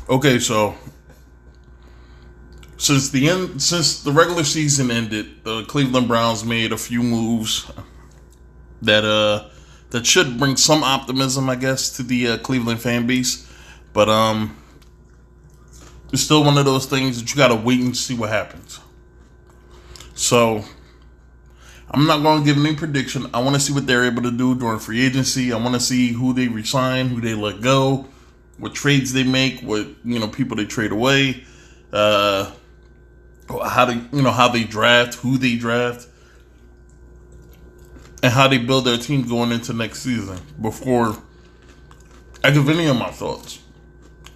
Okay, so since the regular season ended, the Cleveland Browns made a few moves that should bring some optimism, I guess, to the Cleveland fan base. But it's still one of those things that you got to wait and see what happens. So I'm not going to give any prediction. I want to see what they're able to do during free agency. I want to see who they resign, who they let go, what trades they make, what people they trade away, how they draft, who they draft, and how they build their team going into next season. Before I give any of my thoughts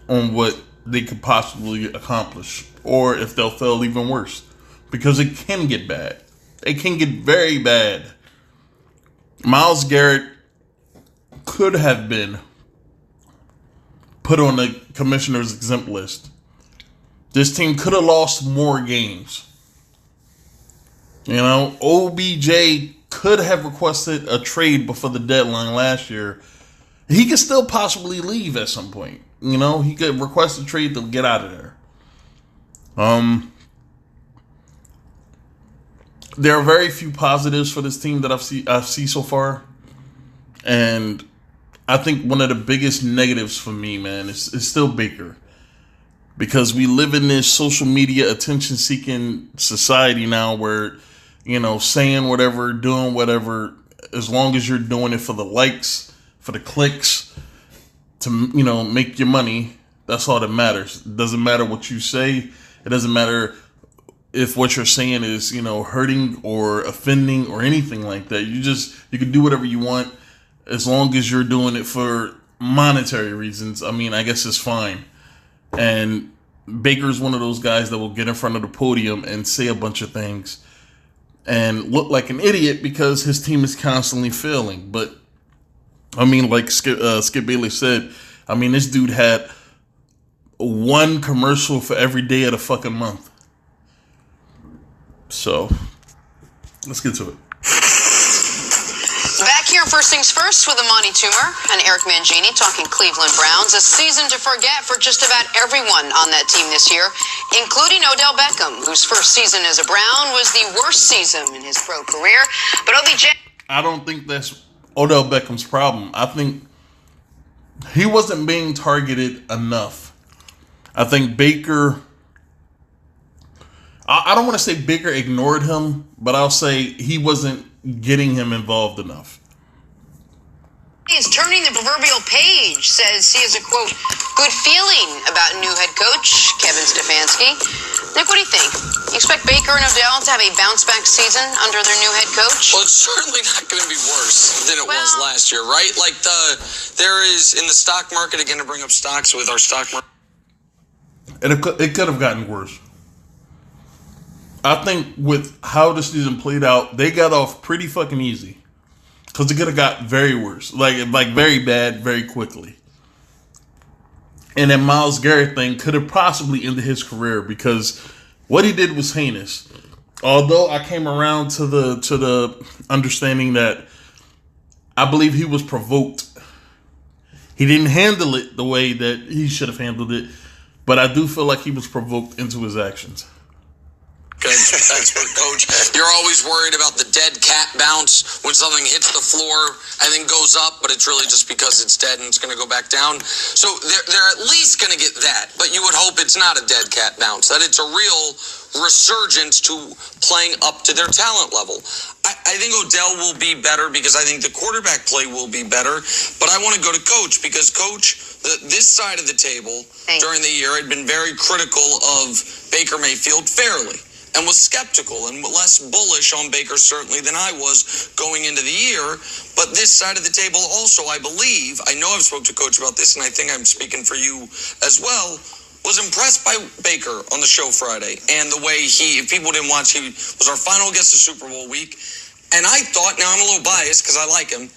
on what they could possibly accomplish, or if they'll fail even worse, because it can get bad. It can get very bad. Myles Garrett could have been put on the commissioner's exempt list. This team could have lost more games. OBJ could have requested a trade before the deadline last year. He could still possibly leave at some point. He could request a trade to get out of there. There are very few positives for this team that I've seen so far. And I think one of the biggest negatives for me, man, is still Baker. Because we live in this social media attention-seeking society now where, saying whatever, doing whatever, as long as you're doing it for the likes, for the clicks, to, make your money, that's all that matters. It doesn't matter what you say. It doesn't matter if what you're saying is, hurting or offending or anything like that. You can do whatever you want as long as you're doing it for monetary reasons. I mean, I guess it's fine. And Baker's one of those guys that will get in front of the podium and say a bunch of things and look like an idiot because his team is constantly failing. But, I mean, like Skip Bayless said, I mean, this dude had one commercial for every day of the fucking month. So, let's get to it. Back here, first things first, with Amani Toomer and Eric Mangini talking Cleveland Browns. A season to forget for just about everyone on that team this year, including Odell Beckham, whose first season as a Brown was the worst season in his pro career. But OBJ... I don't think that's Odell Beckham's problem. I think he wasn't being targeted enough. I think Baker... I don't want to say Baker ignored him, but I'll say he wasn't getting him involved enough. He's turning the proverbial page, says he has a, quote, good feeling about new head coach Kevin Stefanski. Nick, what do you think? You expect Baker and Odell to have a bounce-back season under their new head coach? Well, it's certainly not going to be worse than it was last year, right? Like, there is, in the stock market, again, to bring up stocks with our stock market. And it could have gotten worse. I think with how the season played out, they got off pretty fucking easy. Because it could have got very worse. Like very bad, very quickly. And that Myles Garrett thing could have possibly ended his career because what he did was heinous. Although I came around to the understanding that I believe he was provoked. He didn't handle it the way that he should have handled it. But I do feel like he was provoked into his actions. Expert coach. You're always worried about the dead cat bounce when something hits the floor and then goes up, but it's really just because it's dead and it's going to go back down. So they're at least going to get that, but you would hope it's not a dead cat bounce, that it's a real resurgence to playing up to their talent level. I think Odell will be better because I think the quarterback play will be better, but I want to go to coach because coach, this side of the table during the year had been very critical of Baker Mayfield fairly. And was skeptical and less bullish on Baker certainly than I was going into the year. But this side of the table also, I believe, I know I've spoke to Coach about this, and I think I'm speaking for you as well, was impressed by Baker on the show Friday. And the way if people didn't watch, he was our final guest of Super Bowl week. And I thought, now I'm a little biased because I like him,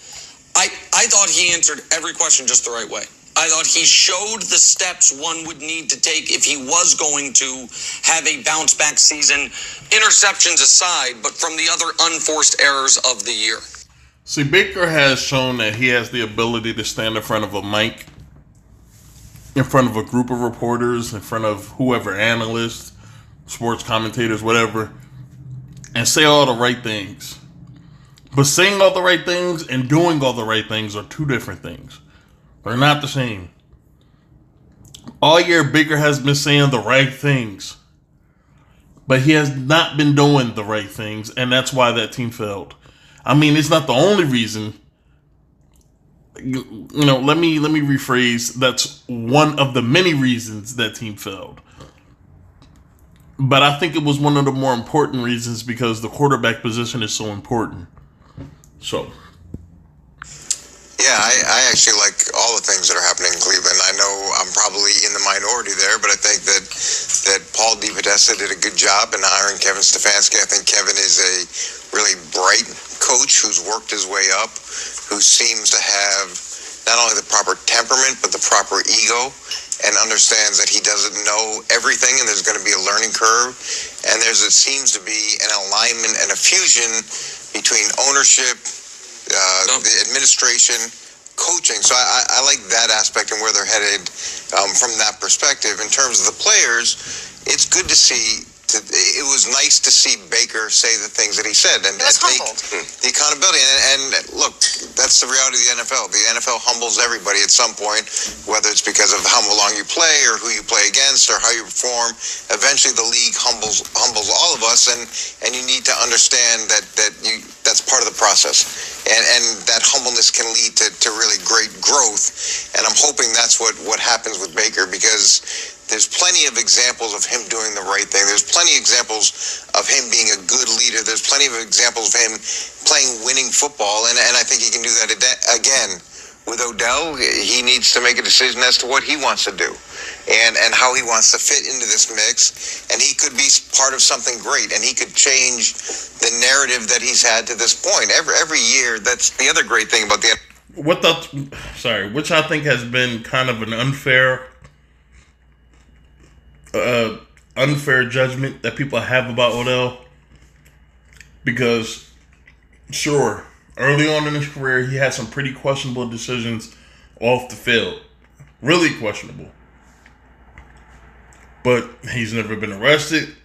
I thought he answered every question just the right way. I thought he showed the steps one would need to take if he was going to have a bounce-back season, interceptions aside, but from the other unforced errors of the year. See, Baker has shown that he has the ability to stand in front of a mic in front of a group of reporters, in front of whoever, analysts, sports commentators, whatever, and say all the right things. But saying all the right things and doing all the right things are two different things. They're not the same. All year, Baker has been saying the right things, but he has not been doing the right things, and that's why that team failed. I mean, it's not the only reason. You know, let me rephrase. That's one of the many reasons that team failed. But I think it was one of the more important reasons because the quarterback position is so important. So. Yeah, I actually like all the things that are happening in Cleveland. I know I'm probably in the minority there, but I think that Paul DePodesta did a good job in hiring Kevin Stefanski. I think Kevin is a really bright coach who's worked his way up, who seems to have not only the proper temperament, but the proper ego, and understands that he doesn't know everything and there's going to be a learning curve. And it seems to be an alignment and a fusion between ownership, the administration, coaching. So I like that aspect and where they're headed from that perspective. In terms of the players, it's good to see. It was nice to see Baker say the things that he said and take the accountability. And look, that's the reality of the NFL. The NFL humbles everybody at some point, whether it's because of how long you play or who you play against or how you perform. Eventually, the league humbles all of us, and you need to understand that's part of the process. And that humbleness can lead to really great growth. And I'm hoping that's what happens with Baker, because there's plenty of examples of him doing the right thing. There's plenty of examples of him being a good leader. There's plenty of examples of him playing winning football, and I think he can do that again. With Odell, he needs to make a decision as to what he wants to do and how he wants to fit into this mix, and he could be part of something great, and he could change the narrative that he's had to this point. Every year, that's the other great thing about the which I think has been kind of an unfair judgment that people have about Odell, because sure, early on in his career he had some pretty questionable decisions off the field, really questionable, but he's never been arrested.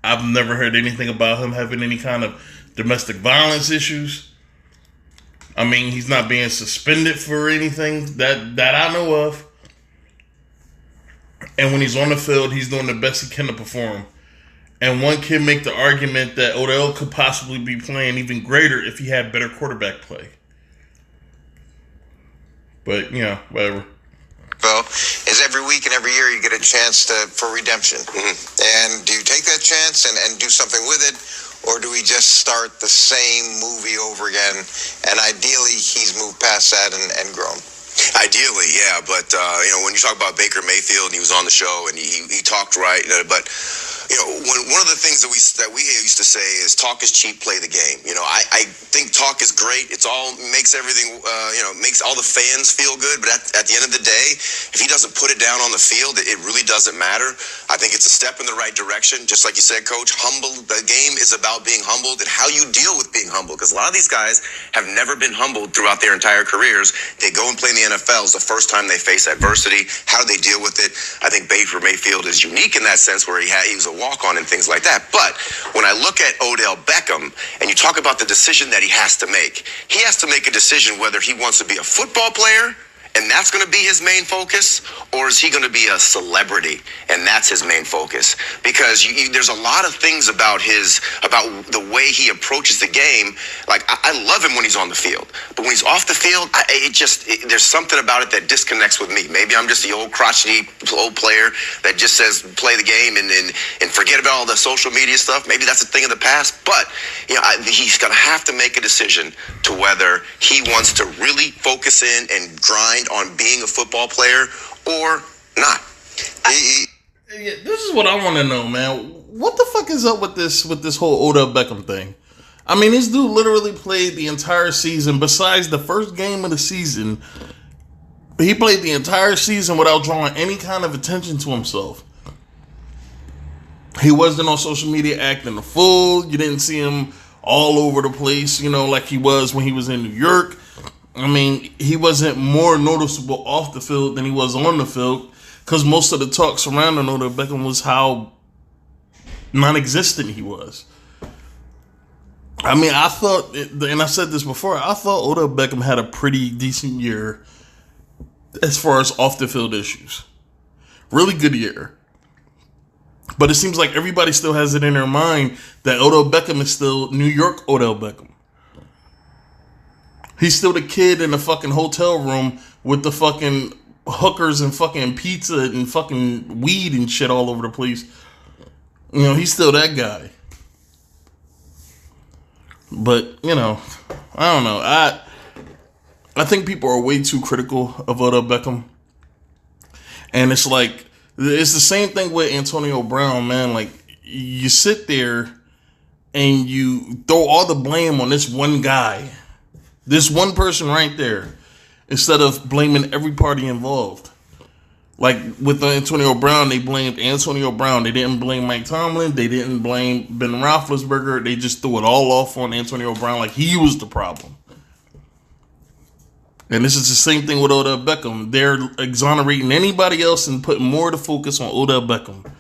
I've never heard anything about him having any kind of domestic violence issues. I mean, he's not being suspended for anything that I know of. And when he's on the field, he's doing the best he can to perform. And one can make the argument that Odell could possibly be playing even greater if he had better quarterback play. But, whatever. Well, is every week and every year you get a chance for redemption. And do you take that chance and do something with it? Or do we just start the same movie over again? And ideally, he's moved past that and grown. Ideally, yeah, but when you talk about Baker Mayfield, and he was on the show and he talked right, but one of the things that we used to say is talk is cheap, play the game. I think talk is great. It's all makes everything makes all the fans feel good, but at the end of the day, if he doesn't put it down on the field, it really doesn't matter. I think it's a step in the right direction. Just like you said, Coach, the game is about being humbled and how you deal with being humbled, because a lot of these guys have never been humbled throughout their entire careers. They go and play in the NFL. It's the first time they face adversity. How do they deal with it? I think Baker Mayfield is unique in that sense, where he was a walk-on and things like that. But when I look at Odell Beckham and you talk about the decision that he has to make a decision whether he wants to be a football player and that's going to be his main focus, or is he going to be a celebrity and that's his main focus? Because there's a lot of things about the way he approaches the game. Like, I love him when he's on the field, but when he's off the field, there's something about it that disconnects with me. Maybe I'm just the old crotchety old player that just says play the game and forget about all the social media stuff. Maybe that's a thing of the past, but he's going to have to make a decision to whether he wants to really focus in and grind on being a football player or not. This is what I want to know, man. What the fuck is up with this whole Odell Beckham thing? I mean, this dude literally played the entire season. Besides the first game of the season, he played the entire season without drawing any kind of attention to himself. He wasn't on social media acting a fool. You didn't see him all over the place, like he was when he was in New York. I mean, he wasn't more noticeable off the field than he was on the field. Because most of the talk surrounding Odell Beckham was how non-existent he was. I mean, I thought, and I said this before, I thought Odell Beckham had a pretty decent year as far as off-the-field issues. Really good year. But it seems like everybody still has it in their mind that Odell Beckham is still New York Odell Beckham. He's still the kid in the fucking hotel room with the fucking hookers and fucking pizza and fucking weed and shit all over the place. You know, he's still that guy. But, you know, I don't know. I think people are way too critical of Odell Beckham. And it's like, it's the same thing with Antonio Brown, man. Like, you sit there and you throw all the blame on this one guy. This one person right there. Instead of blaming every party involved. Like, with Antonio Brown, they blamed Antonio Brown. They didn't blame Mike Tomlin. They didn't blame Ben Roethlisberger. They just threw it all off on Antonio Brown like he was the problem. And this is the same thing with Odell Beckham. They're exonerating anybody else and putting more of the focus on Odell Beckham.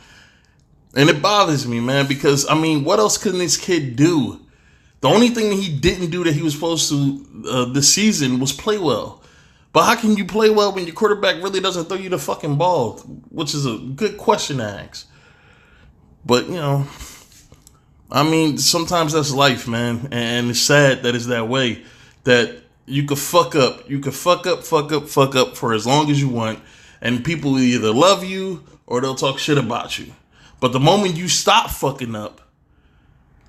And it bothers me, man, because, I mean, what else can this kid do? The only thing that he didn't do that he was supposed to this season was play well. But how can you play well when your quarterback really doesn't throw you the fucking ball? Which is a good question to ask. But, you know, I mean, sometimes that's life, man. And it's sad that it's that way. That you could fuck up. You could fuck up for as long as you want. And people will either love you or they'll talk shit about you. But the moment you stop fucking up,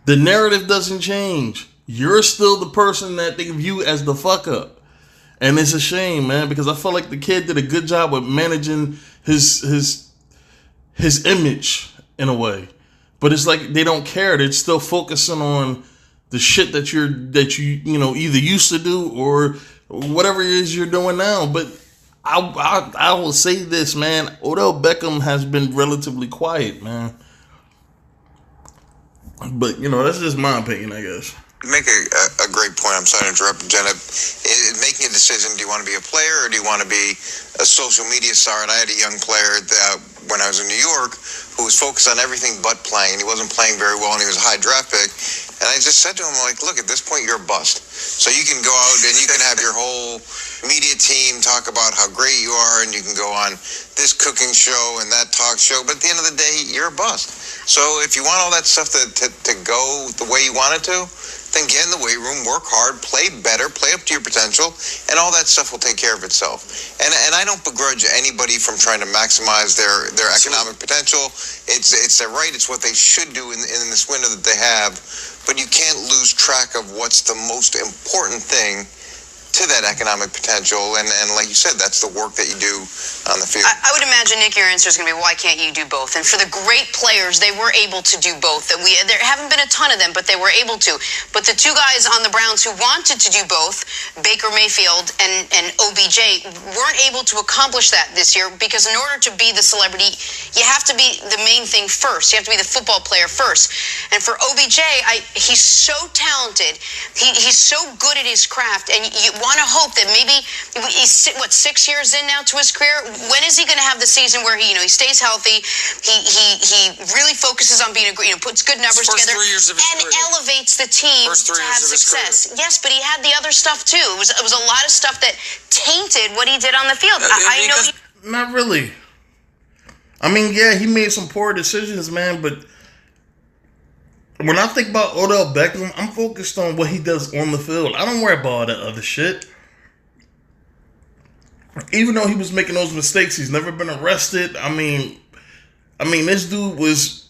the narrative doesn't change. You're still the person that they view as the fuck up. And it's a shame, man, because I felt like the kid did a good job with managing his image in a way. But it's like they don't care. They're still focusing on the shit that you either used to do or whatever it is you're doing now. But I will say this, man. Odell Beckham has been relatively quiet, man. But, you know, that's just my opinion, I guess. You make a great point. I'm sorry to interrupt, Jenna. Making a decision, do you want to be a player or do you want to be a social media star? And I had a young player that, when I was in New York who was focused on everything but playing. And he wasn't playing very well and he was a high draft pick. And I just said to him, like, look, at this point, you're a bust. So you can go out and you can have your whole media team talk about how great you are and you can go on this cooking show and that talk show. But at the end of the day, you're a bust. So if you want all that stuff to go the way you want it to, then get in the weight room, work hard, play better, play up to your potential, and all that stuff will take care of itself. And I don't begrudge anybody from trying to maximize their economic potential. It's their right. It's what they should do in this window that they have. But you can't lose track of what's the most important thing to that economic potential. And like you said, that's the work that you do on the field. I would imagine, Nick, your answer is going to be, why can't you do both? And for the great players, they were able to do both. There haven't been a ton of them, but they were able to. But the two guys on the Browns who wanted to do both, Baker Mayfield and OBJ, weren't able to accomplish that this year because in order to be the celebrity, you have to be the main thing first. You have to be the football player first. And for OBJ, he's so talented. He's so good at his craft. And you want to hope that maybe he's 6 years in now to his career. When is he going to have the season where he stays healthy? He really focuses on being puts good numbers together 3 years of his and career. elevates the team to have success. Yes, but he had the other stuff too. It was a lot of stuff that tainted what he did on the field. I know. Not really. I mean, yeah, he made some poor decisions, man, but when I think about Odell Beckham, I'm focused on what he does on the field. I don't worry about all that other shit. Even though he was making those mistakes, he's never been arrested. I mean, this dude was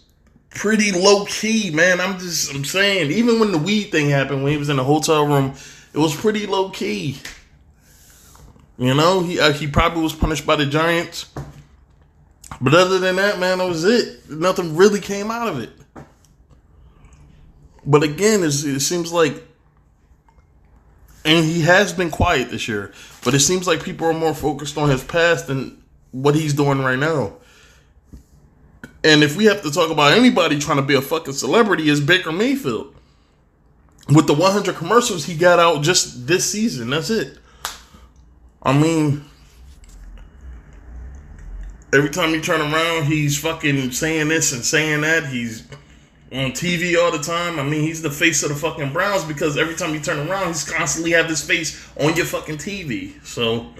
pretty low key, man. I'm saying, even when the weed thing happened, when he was in the hotel room, it was pretty low key. You know, he probably was punished by the Giants. But other than that, man, that was it. Nothing really came out of it. But again, it seems like, and he has been quiet this year, but it seems like people are more focused on his past than what he's doing right now. And if we have to talk about anybody trying to be a fucking celebrity, it's Baker Mayfield. With the 100 commercials he got out just this season, that's it. I mean, Every time you turn around, he's fucking saying this and saying that. He's on TV all the time. I mean, he's the face of the fucking Browns because every time you turn around, he's constantly have his face on your fucking TV. So,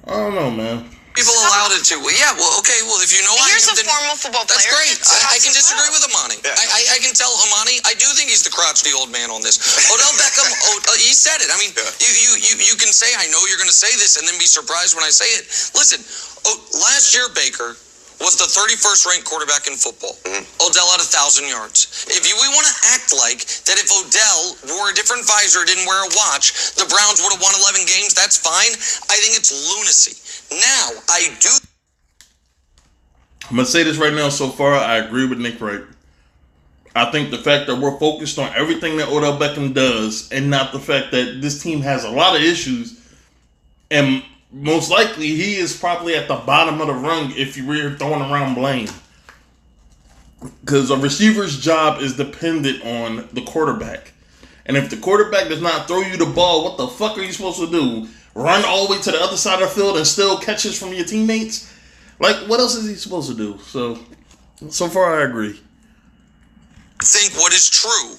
I don't know, man. People allowed it to. Well, yeah, well, okay, well, if you know I Here's am, a then former football player. that's great. I can disagree well. with Amani. Yeah. I can tell Amani, I do think he's the crotchety old man on this. Odell Beckham, he said it. I mean, you can say, I know you're going to say this, and then be surprised when I say it. Listen, last year, Baker was the 31st ranked quarterback in football. Odell had 1,000 yards. If we want to act like that if Odell wore a different visor, didn't wear a watch, the Browns would have won 11 games, that's fine. I think it's lunacy. Now, I do. I'm going to say this right now. So far, I agree with Nick Wright. I think the fact that we're focused on everything that Odell Beckham does and not the fact that this team has a lot of issues, and most likely he is probably at the bottom of the rung if you were throwing around blame. Because a receiver's job is dependent on the quarterback. And if the quarterback does not throw you the ball, what the fuck are you supposed to do? Run all the way to the other side of the field and still catches from your teammates? Like, what else is he supposed to do? So far, I agree. I think what is true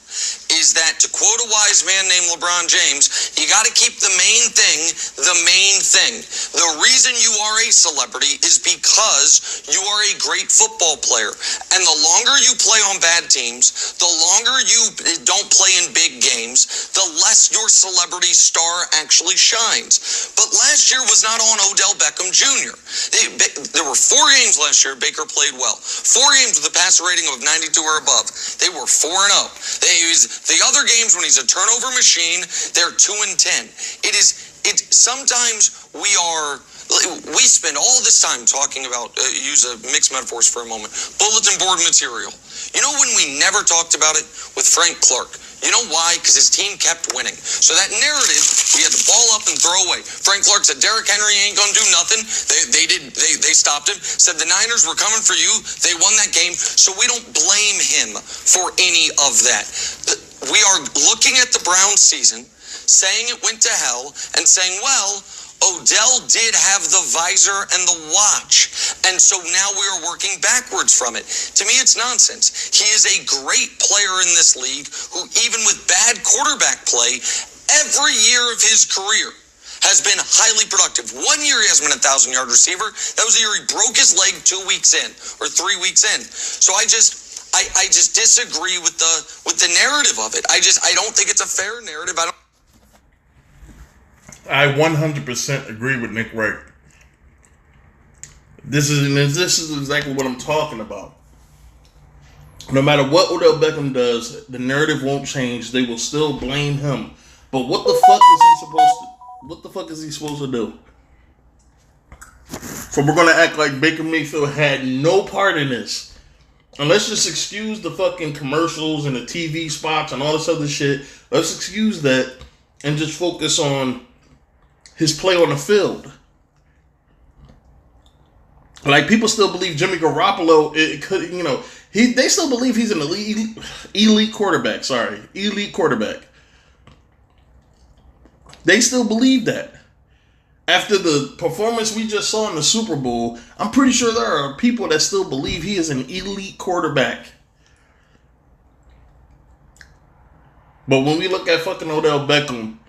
is that, to quote a wise man named LeBron James, you got to keep the main thing the main thing. The reason you are a celebrity is because you are a great football player. And the longer you play on bad teams, the longer you don't play in big games, the less your celebrity star actually shines. But last year was not on Odell Beckham Jr. There were 4 games last year Baker played well. 4 games with a passer rating of 92 or above. They were 4-0. The other games when he's a turnover machine, they're 2-10. Sometimes we spend all this time talking about, use a mixed metaphors for a moment, bulletin board material. You know when we never talked about it? With Frank Clark. You know why? Because his team kept winning. So that narrative, we had to ball up and throw away. Frank Clark said, Derrick Henry ain't going to do nothing. They stopped him. Said the Niners were coming for you. They won that game. So we don't blame him for any of that. We are looking at the Browns season, saying it went to hell, and saying, well, Odell did have the visor and the watch, and so now we are working backwards from it. To me, it's nonsense. He is a great player in this league who, even with bad quarterback play, every year of his career has been highly productive. 1 year he has been a 1,000-yard receiver. That was the year he broke his leg 2 weeks in, or 3 weeks in. So I just disagree with the narrative of it. I don't think it's a fair narrative. I 100% agree with Nick Wright. This is exactly what I'm talking about. No matter what Odell Beckham does, the narrative won't change. They will still blame him. But what the fuck is he supposed to do? So we're gonna act like Baker Mayfield had no part in this. And let's just excuse the fucking commercials and the TV spots and all this other shit. Let's excuse that and just focus on his play on the field. Like, people still believe Jimmy Garoppolo, they still believe he's an elite quarterback. Elite quarterback. They still believe that. After the performance we just saw in the Super Bowl, I'm pretty sure there are people that still believe he is an elite quarterback. But when we look at fucking Odell Beckham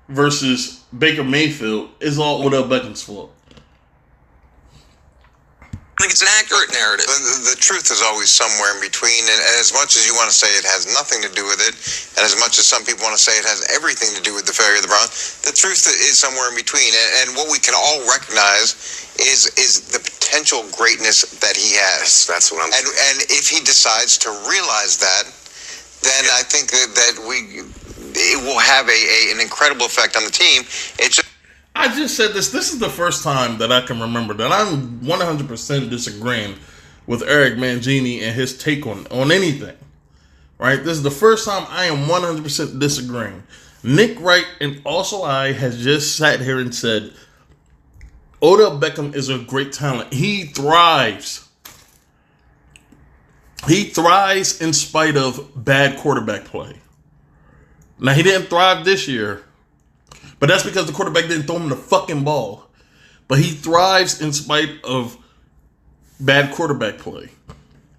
versus Baker Mayfield, it's all Odell Beckham's fault. I think it's an accurate narrative. The truth is always somewhere in between, and as much as you want to say it has nothing to do with it, and as much as some people want to say it has everything to do with the failure of the Browns, the truth is somewhere in between. And what we can all recognize is the potential greatness that he has. That's what I'm saying. And if he decides to realize that, then I think that it will have an incredible effect on the team. I just said this. This is the first time that I can remember that I'm 100% disagreeing with Eric Mangini and his take on anything. Right? This is the first time I am 100% disagreeing. Nick Wright and also I has just sat here and said, Odell Beckham is a great talent. He thrives. He thrives in spite of bad quarterback play. Now, he didn't thrive this year, but that's because the quarterback didn't throw him the fucking ball. But he thrives in spite of bad quarterback play.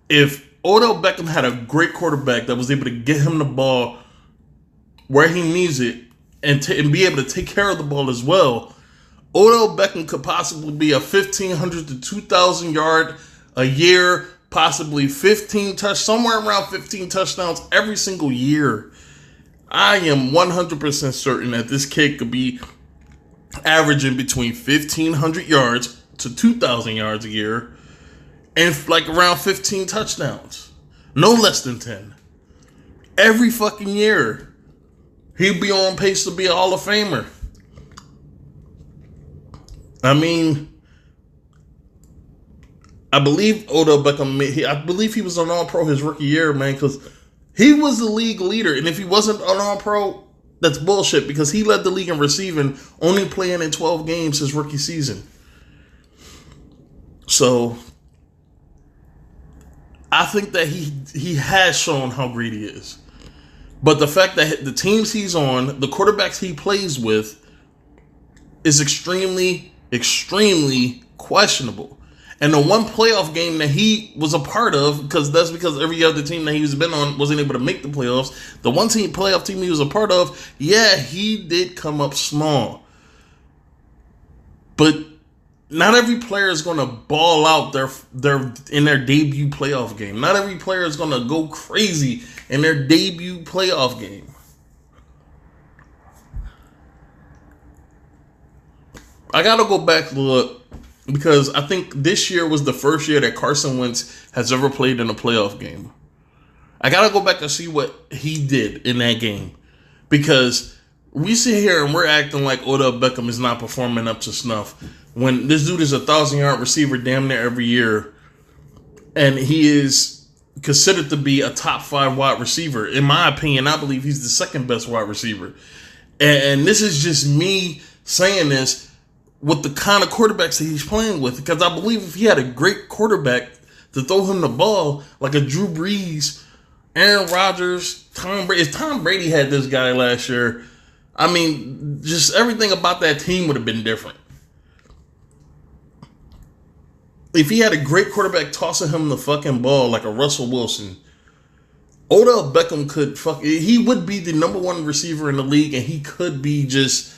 If Odell Beckham had a great quarterback that was able to get him the ball where he needs it and be able to take care of the ball as well, Odell Beckham could possibly be a 1,500 to 2,000 yard a year, possibly somewhere around 15 touchdowns every single year. I am 100% certain that this kid could be averaging between 1,500 yards to 2,000 yards a year and like around 15 touchdowns. No less than 10. Every fucking year. He'd be on pace to be a Hall of Famer. I mean, I believe Odell Beckham, I believe he was an All-Pro his rookie year, man, because he was the league leader. And if he wasn't an All-Pro, that's bullshit, because he led the league in receiving, only playing in 12 games his rookie season. So, I think that he has shown how great he is. But the fact that the teams he's on, the quarterbacks he plays with, is extremely, extremely questionable. And the one playoff game that he was a part of, because every other team that he's been on wasn't able to make the playoffs. The one playoff team he was a part of, yeah, he did come up small. But not every player is going to ball out in their debut playoff game. Not every player is going to go crazy in their debut playoff game. I got to go back and look, because I think this year was the first year that Carson Wentz has ever played in a playoff game. I got to go back and see what he did in that game. Because we sit here and we're acting like Odell Beckham is not performing up to snuff, when this dude is a 1,000-yard receiver damn near every year, and he is considered to be a top 5 wide receiver. In my opinion, I believe he's the second best wide receiver. And this is just me saying this with the kind of quarterbacks that he's playing with, because I believe if he had a great quarterback to throw him the ball, like a Drew Brees, Aaron Rodgers, Tom Brady. If Tom Brady had this guy last year, I mean, just everything about that team would have been different. If he had a great quarterback tossing him the fucking ball like a Russell Wilson, Odell Beckham he would be the number 1 receiver in the league, and he could be just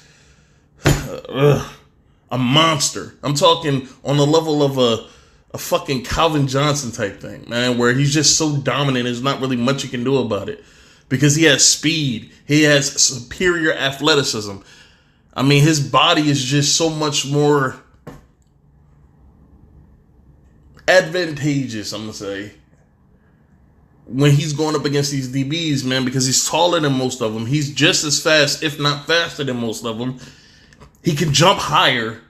a monster. I'm talking on the level of a fucking Calvin Johnson type thing, man, where he's just so dominant, there's not really much you can do about it. Because he has speed. He has superior athleticism. I mean, his body is just so much more advantageous, I'm going to say, when he's going up against these DBs, man, because he's taller than most of them. He's just as fast, if not faster than most of them. He can jump higher.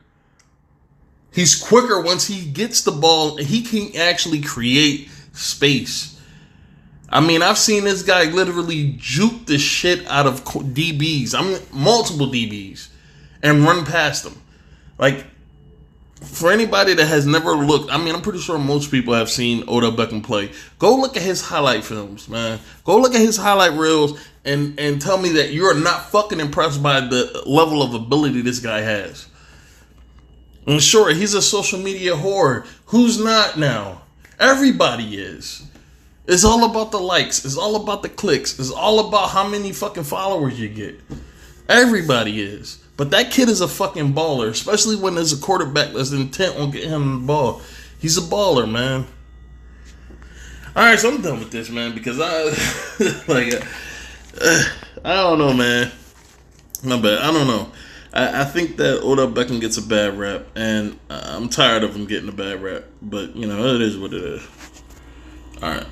He's quicker once he gets the ball. He can actually create space. I mean, I've seen this guy literally juke the shit out of DBs. Multiple DBs. And run past them. Like, for anybody that has never looked, I mean, I'm pretty sure most people have seen Odell Beckham play. Go look at his highlight films, man. Go look at his highlight reels and tell me that you're not fucking impressed by the level of ability this guy has. And sure, he's a social media whore. Who's not now? Everybody is. It's all about the likes. It's all about the clicks. It's all about how many fucking followers you get. Everybody is. But that kid is a fucking baller, especially when there's a quarterback that's intent on getting him the ball. He's a baller, man. Alright, so I'm done with this, man, because I don't know, man. My bad. I don't know. I think that Odell Beckham gets a bad rap, and I'm tired of him getting a bad rap. But, you know, it is what it is. Alright.